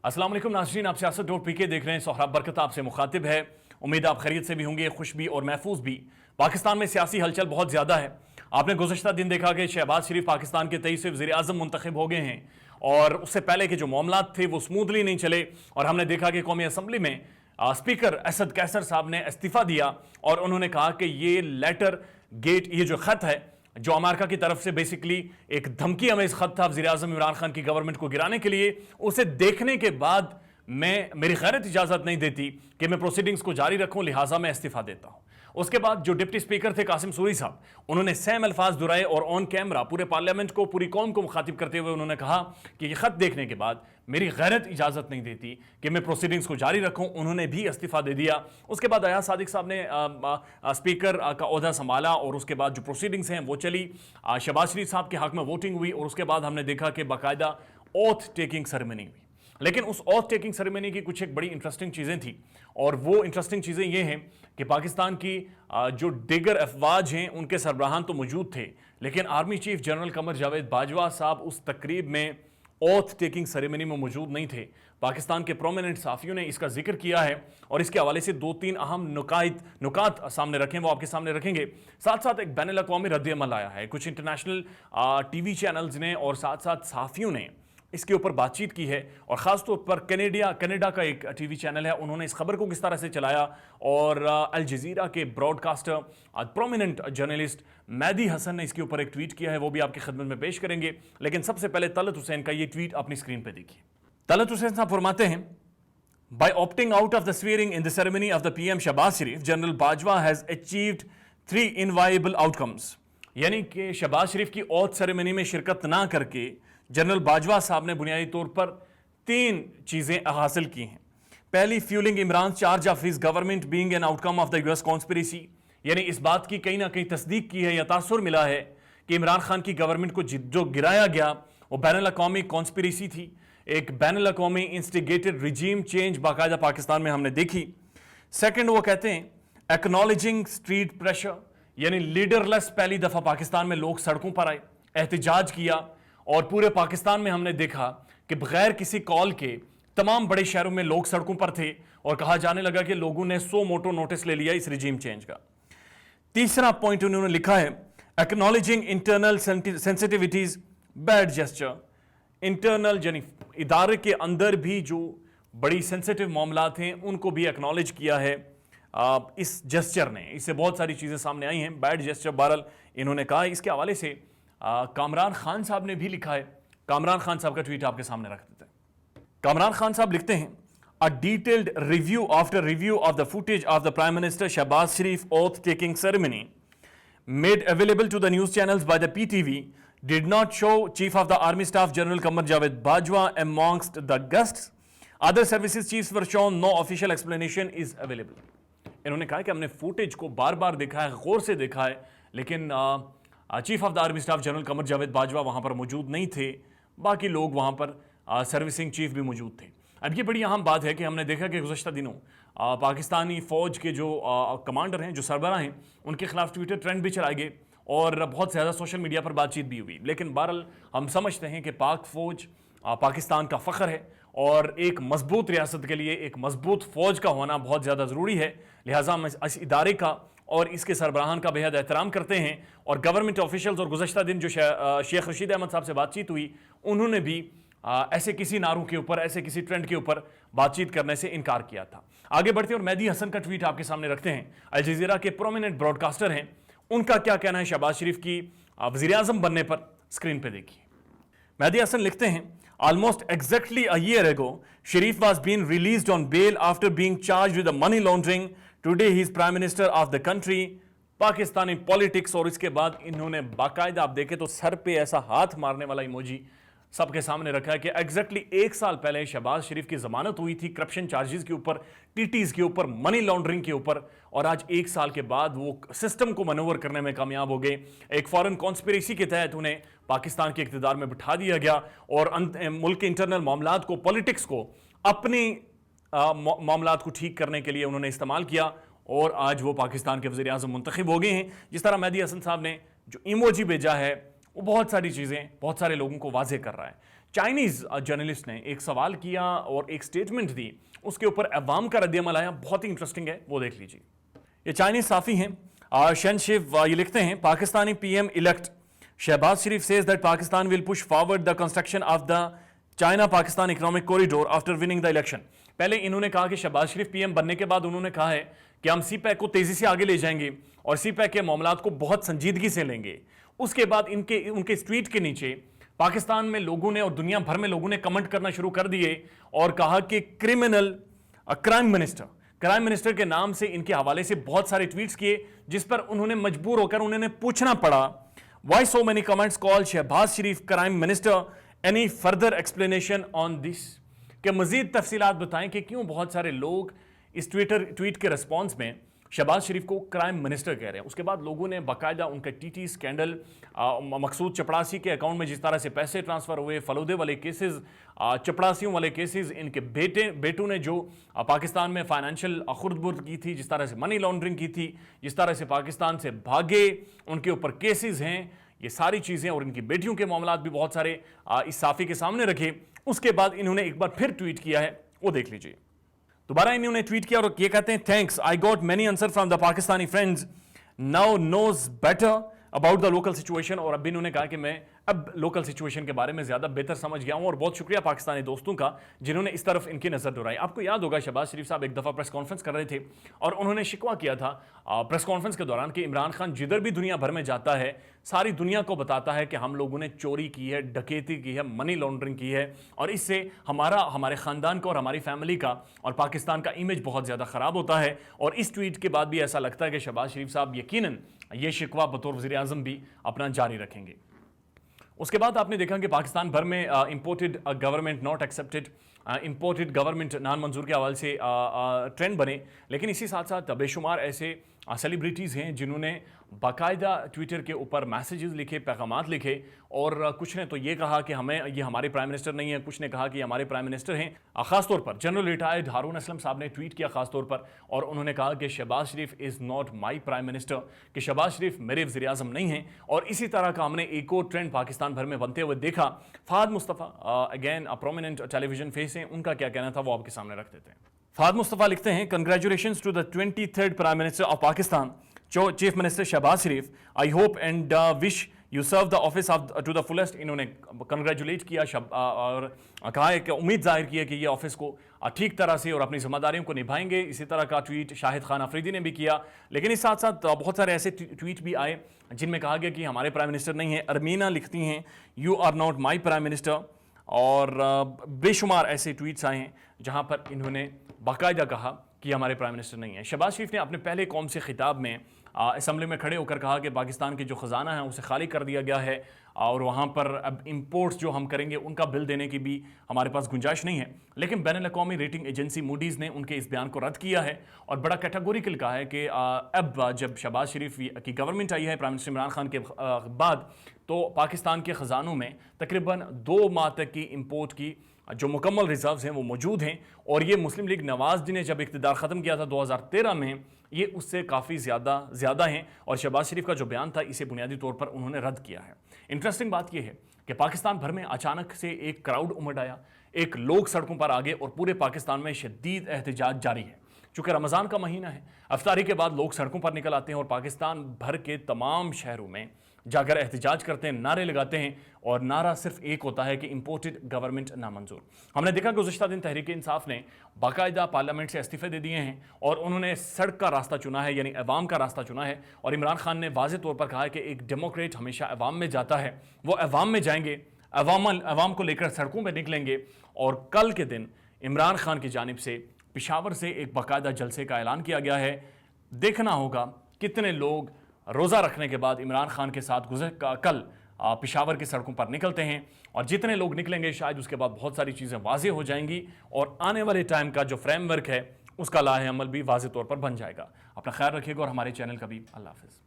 अस्सलाम वालेकुम नाज़रीन, आप सियासत डॉट पी के देख रहे हैं। सोहराब बरकत आपसे मुखातिब है। उम्मीद आप खैरियत से भी होंगे, खुश भी और महफूज भी। पाकिस्तान में सियासी हलचल बहुत ज़्यादा है। आपने गुज़श्ता दिन देखा कि शहबाज शरीफ पाकिस्तान के 23वें वज़ीर-ए-आज़म मुंतखब हो गए हैं और उससे पहले के जो मामलात थे वो स्मूथली नहीं चले और हमने देखा कि कौमी असम्बली में स्पीकर असद कैसर साहब ने इस्तीफ़ा दिया और उन्होंने कहा कि ये लेटर गेट, ये जो ख़त है जो अमेरिका की तरफ से बेसिकली एक धमकी अमेज़ ख़त था वज़ीर-ए-आज़म इमरान खान की गवर्नमेंट को गिराने के लिए, उसे देखने के बाद मेरी गैरत इजाज़त नहीं देती कि मैं प्रोसीडिंग्स को जारी रखूं, लिहाजा मैं इस्तीफ़ा देता हूं। उसके बाद जो डिप्टी स्पीकर थे कासिम सूरी साहब, उन्होंने सेम अल्फाज दुहराए और ऑन कैमरा पूरे पार्लियामेंट को, पूरी कौम को मुखातिब करते हुए उन्होंने कहा कि ये ख़त देखने के बाद मेरी गैरत इजाज़त नहीं देती कि मैं प्रोसीडिंग्स को जारी रखूं। उन्होंने भी इस्तीफ़ा दे दिया। उसके बाद अयाज सादिक साहब ने स्पीकर का ओहदा संभाला और उसके बाद जो प्रोसीडिंग्स हैं वो चली। शहबाज शरीफ साहब के हक़ में वोटिंग हुई और उसके बाद हमने देखा कि बाकायदा ओथ टेकिंग सेरेमनी हुई। लेकिन उस ऑथ टेकिंग सेरेमनी की कुछ एक बड़ी इंटरेस्टिंग चीज़ें थी और वो इंटरेस्टिंग चीज़ें ये हैं कि पाकिस्तान की जो दीगर अफवाज हैं उनके सरबराहान तो मौजूद थे, लेकिन army chief general Qamar Javed Bajwa साहब उस तकरीब में ऑथ टेकिंग सेरेमनी में मौजूद नहीं थे। पाकिस्तान के प्रोमिनेंट सहाफ़ियों ने इसका जिक्र किया है और इसके हवाले से 2-3 अहम नुकात सामने रखें, वो आपके सामने रखेंगे। साथ साथ एक बैनुल अक़वामी रद्द-ए-अमल आया है, कुछ इंटरनेशनल टीवी चैनल्स ने और साथ साथ सहाफ़ियों ने इसके ऊपर बातचीत की है और ख़ास तौर पर कनाडा का एक टीवी चैनल है, उन्होंने इस खबर को किस तरह से चलाया और अल जज़ीरा के broadcaster prominent journalist Mehdi Hasan ने इसके ऊपर एक ट्वीट किया है, वो भी आपकी खिदमत में पेश करेंगे। लेकिन सबसे पहले तलत हुसैन का ये ट्वीट अपनी स्क्रीन पर देखिए। तलत हुसैन साहब फरमाते हैं, by opting out of the swearing in the ceremony of the PM Shahbaz Sharif, general Bajwa has achieved 3 enviable outcomes. यानी कि शहबाज शरीफ की ऑथ सेरेमनी में शिरकत ना करके जनरल बाजवा साहब ने बुनियादी तौर पर 3 चीज़ें हासिल की हैं। पहली, fuelling Imran charge of his government being an outcome of the US conspiracy, यानी इस बात की कहीं ना कहीं तस्दीक की है या तासुर मिला है कि इमरान खान की गवर्नमेंट को जो गिराया गया वो बैनुल अक़वामी कॉन्स्पिरेसी थी, एक बैनुल अक़वामी इंस्टिगेटेड रिजीम चेंज बाकायदा पाकिस्तान में हमने देखी। सेकेंड, वो कहते हैं एक्नॉलेजिंग स्ट्रीट प्रेशर, यानी लीडरलेस पहली दफ़ा पाकिस्तान में लोग सड़कों पर आए, एहतजाज किया और पूरे पाकिस्तान में हमने देखा कि बगैर किसी कॉल के तमाम बड़े शहरों में लोग सड़कों पर थे और कहा जाने लगा कि लोगों ने 100 मोटो नोटिस ले लिया इस रिजीम चेंज का। तीसरा पॉइंट उन्होंने लिखा है, acknowledging internal sensitivities bad gesture. Internal यानी इदारे के अंदर भी जो बड़ी सेंसिटिव मामलात हैं उनको भी एक्नॉलेज किया है इस जेस्चर ने। इससे बहुत सारी चीज़ें सामने आई हैं, बैड जेस्चर बहरहाल इन्होंने कहा। इसके हवाले से कामरान खान साहब ने भी लिखा है। कामरान खान साहब का ट्वीट आपके सामने रख देते हैं। कामरान खान साहब लिखते हैं, a detailed review after review of the footage of the prime minister Shahbaz Sharif oath taking ceremony made available to the news channels by the PTV did not show chief of the army staff general Qamar Javed Bajwa amongst the guests. Other services chiefs were shown, no official explanation is available. इन्होंने कहा कि हमने footage को बार बार देखा है, गौर से देखा है, लेकिन chief of the army staff general Qamar Javed Bajwa वहाँ पर मौजूद नहीं थे, बाकी लोग वहाँ पर सर्विसिंग चीफ भी मौजूद थे। अब ये बड़ी अहम बात है कि हमने देखा कि गुज़श्ता दिनों पाकिस्तानी फ़ौज के जो कमांडर हैं, जो सरबराह हैं, उनके खिलाफ ट्विटर ट्रेंड भी चलाए गए और बहुत ज़्यादा सोशल मीडिया पर बातचीत भी हुई। लेकिन बहरहाल हम समझते हैं कि पाक फ़ौज पाकिस्तान का फ़ख्र है और एक मजबूत रियासत के लिए एक मजबूत फ़ौज का होना बहुत ज़्यादा ज़रूरी है। लिहाजा हम इस इदारे का और इसके सरबराहान का बेहद एहतराम करते हैं और गवर्नमेंट ऑफिशियल्स और गुज़श्ता दिन जो शेख रशीद अहमद साहब से बातचीत हुई, उन्होंने भी ऐसे किसी नारों के ऊपर, ऐसे किसी ट्रेंड के ऊपर बातचीत करने से इनकार किया था। आगे बढ़ते हैं और मेहदी हसन का ट्वीट आपके सामने रखते हैं। अल जज़ीरा के प्रोमिनेंट ब्रॉडकास्टर हैं, उनका क्या कहना है शहबाज शरीफ की वज़ीर-ए-आज़म बनने पर, स्क्रीन पर देखिए। मेहदी हसन लिखते हैं, almost exactly a year ago, Sharif was being released on bail after being charged with money laundering. Today he is Prime Minister of the country. Pakistani politics. और इसके बाद इन्होंने बाकायदा, आप देखें तो सर पे ऐसा हाथ मारने वाला इमोजी सबके सामने रखा है कि एग्जैक्टली 1 साल पहले शहबाज शरीफ की जमानत हुई थी करप्शन चार्जेस के ऊपर, TTs के ऊपर, मनी लॉन्ड्रिंग के ऊपर, और आज 1 साल के बाद वो सिस्टम को मनोवर करने में कामयाब हो गए। एक फॉरेन कॉन्स्पिरेसी के तहत उन्हें पाकिस्तान के इक़्तिदार में बिठा दिया गया और मुल्क के इंटरनल मामलात को, पॉलिटिक्स को अपनी मामलात को ठीक करने के लिए उन्होंने इस्तेमाल किया और आज वो पाकिस्तान के वज़ीर-ए-आज़म मुंतखब हो गए हैं। जिस तरह मेहदी हसन साहब ने जो इमोजी भेजा है वो बहुत सारी चीज़ें बहुत सारे लोगों को वाज़ेह कर रहा है। चाइनीज जर्नलिस्ट ने एक सवाल किया और एक स्टेटमेंट दी, उसके ऊपर अवाम का रद्द-ए-अमल आया, बहुत ही इंटरेस्टिंग है, वो देख लीजिए। ये चाइनीज साफी हैं शनशिव, ये लिखते हैं Pakistani PM elect Shahbaz Sharif says that Pakistan will push forward the construction of the China Pakistan economic corridor after winning the election. पहले इन्होंने कहा कि शहबाज शरीफ पीएम बनने के बाद उन्होंने कहा है कि हम सीपैक को तेजी से आगे ले जाएंगे और सीपैक के मामलात को बहुत संजीदगी से लेंगे। उसके बाद उनके इस ट्वीट के नीचे पाकिस्तान में लोगों ने और दुनिया भर में लोगों ने कमेंट करना शुरू कर दिए और कहा कि क्राइम मिनिस्टर के नाम से इनके हवाले से बहुत सारे ट्वीट्स किए, जिस पर उन्होंने मजबूर होकर उन्होंने पूछना पड़ा, why so many comments call Shahbaz Sharif crime minister, any further explanation on this, कि मजीद तफसीलात बताएं कि क्यों बहुत सारे लोग इस ट्वीट के रिस्पॉन्स में शहबाज शरीफ को क्राइम मिनिस्टर कह रहे हैं। उसके बाद लोगों ने बाकायदा उनका टीटी स्कैंडल, मकसूद चपड़ासी के अकाउंट में जिस तरह से पैसे ट्रांसफर हुए, फलूदे वाले केसेस, चपड़ासियों वाले केसेस, इनके बेटों ने जो पाकिस्तान में फाइनेंशियल खुर्द-बुर्द की थी, जिस तरह से मनी लॉन्ड्रिंग की थी, जिस तरह से पाकिस्तान से भागे, उनके ऊपर केसेस हैं, ये सारी चीज़ें और इनकी बेटियों के मामलात भी बहुत सारे इस साफ़ी के सामने रखे। उसके बाद इन्होंने एक बार फिर ट्वीट किया है, वो देख लीजिए। दोबारा इन्होंने ट्वीट किया और ये कहते हैं, thanks, I got many answer from the Pakistani friends, now knows better about the local situation. और अब इन्होंने कहा कि मैं अब लोकल सिचुएशन के बारे में ज़्यादा बेहतर समझ गया हूं और बहुत शुक्रिया पाकिस्तानी दोस्तों का जिन्होंने इस तरफ इनकी नज़र दोहराई। आपको याद होगा शहबाज शरीफ साहब एक दफ़ा प्रेस कॉन्फ्रेंस कर रहे थे और उन्होंने शिकवा किया था प्रेस कॉन्फ्रेंस के दौरान कि इमरान खान जिधर भी दुनिया भर में जाता है सारी दुनिया को बताता है कि हम लोगों ने चोरी की है, डकैती की है, मनी लॉन्ड्रिंग की है और इससे हमारे ख़ानदान का और हमारी फैमिली का और पाकिस्तान का इमेज बहुत ज़्यादा ख़राब होता है। और इस ट्वीट के बाद भी ऐसा लगता है कि शहबाज शरीफ साहब यकीनन ये शिकवा बतौर वज़ीर आज़म भी अपना जारी रखेंगे। उसके बाद आपने देखा कि पाकिस्तान भर में imported government not accepted, imported government नान मंजूर के हवाले से ट्रेंड बने। लेकिन इसी साथ साथ बेशुमार ऐसे सेलिब्रिटीज़ हैं जिन्होंने बाकायदा ट्विटर के ऊपर मैसेजेस लिखे, पैगामात लिखे और कुछ ने तो ये कहा कि ये हमारे प्राइम मिनिस्टर नहीं है, कुछ ने कहा कि हमारे प्राइम मिनिस्टर हैं। ख़ासतौर पर जनरल रिटायर्ड हारून असलम साहब ने ट्वीट किया ख़ासतौर पर और उन्होंने कहा कि Shahbaz Sharif is not my prime minister, कि शहबाज शरीफ मेरे वज़ीर आज़म नहीं हैं। और इसी तरह का हमने एक और ट्रेंड पाकिस्तान भर में बनते हुए देखा। Fahad Mustafa again prominent television face हैं, उनका क्या कहना था वो आपके सामने रख देते हैं। फहद मुस्तफ़ा लिखते हैं, congratulations to the 23rd prime minister of Pakistan, chief minister Shahbaz Sharif, I hope and wish you serve the office to the fullest. इन्होंने कंग्रेचुलेट किया और कहा है कि उम्मीद जाहिर की है कि ये ऑफिस को ठीक तरह से और अपनी जिम्मेदारियों को निभाएंगे। इसी तरह का ट्वीट शाहिद खान अफरीदी ने भी किया। लेकिन इस साथ साथ बहुत सारे ऐसे ट्वीट भी आए जिनमें कहा गया कि हमारे प्राइम मिनिस्टर नहीं है। अरमीना लिखती हैं, you are not my prime minister. और बेशुमार ऐसे ट्वीट्स आए हैं जहाँ पर इन्होंने बाकायदा कहा कि हमारे प्राइम मिनिस्टर नहीं है। शहबाज शरीफ ने अपने पहले कौम से खिताब में असम्बली में खड़े होकर कहा कि पाकिस्तान के जो ख़जाना है उसे खाली कर दिया गया है और वहाँ पर अब इंपोर्ट्स जो हम करेंगे उनका बिल देने की भी हमारे पास गुंजाइश नहीं है। लेकिन बैनुल-अक़वामी रेटिंग एजेंसी मूडीज़ ने उनके इस बयान को रद्द किया है और बड़ा कैटेगोरिकल कहा है कि अब जब शहबाज शरीफ की गवर्नमेंट आई है प्राइम मिनिस्टर इमरान खान के बाद, तो पाकिस्तान के ख़जानों में तकरीबन 2 माह तक की इंपोर्ट की जो मुकम्मल रिजर्व्स हैं वो मौजूद हैं। और ये मुस्लिम लीग नवाज़ ने जब इक़्तिदार ख़त्म किया था 2013 में, ये उससे काफ़ी ज़्यादा हैं और शहबाज शरीफ का जो बयान था इसे बुनियादी तौर पर उन्होंने रद्द किया है। इंटरेस्टिंग बात यह है कि पाकिस्तान भर में अचानक से एक क्राउड उमड़ आया, एक लोग सड़कों पर आ गए और पूरे पाकिस्तान में शदीद एहतजाज जारी है। चूँकि रमज़ान का महीना है, अफ्तारी के बाद लोग सड़कों पर निकल आते हैं और पाकिस्तान भर के तमाम शहरों में जाकर एहतजाज करते हैं, नारे लगाते हैं और नारा सिर्फ एक होता है कि इंपोर्टेड गवर्नमेंट नामंजूर। हमने देखा गुज़श्ता दिन तहरीक इंसाफ ने बाकायदा पार्लियामेंट से इस्तीफ़े दे दिए हैं और उन्होंने सड़क का रास्ता चुना है, यानी अवाम का रास्ता चुना है। और इमरान खान ने वाज़ेह तौर पर कहा है कि एक डेमोक्रेट हमेशा अवाम में जाता है, वो अवाम में जाएंगे, अवाम को लेकर सड़कों पर निकलेंगे। और कल के दिन इमरान खान की जानिब से पेशावर से एक बाकायदा जलसे का ऐलान किया गया है। देखना होगा कितने लोग रोज़ा रखने के बाद इमरान खान के साथ कल पेशावर की सड़कों पर निकलते हैं और जितने लोग निकलेंगे शायद उसके बाद बहुत सारी चीज़ें वाज़ेह हो जाएंगी और आने वाले टाइम का जो फ्रेमवर्क है उसका लाहे अमल भी वाज़ेह तौर पर बन जाएगा। अपना ख्याल रखिएगा और हमारे चैनल का भी अल्लाह हाफ़िज़।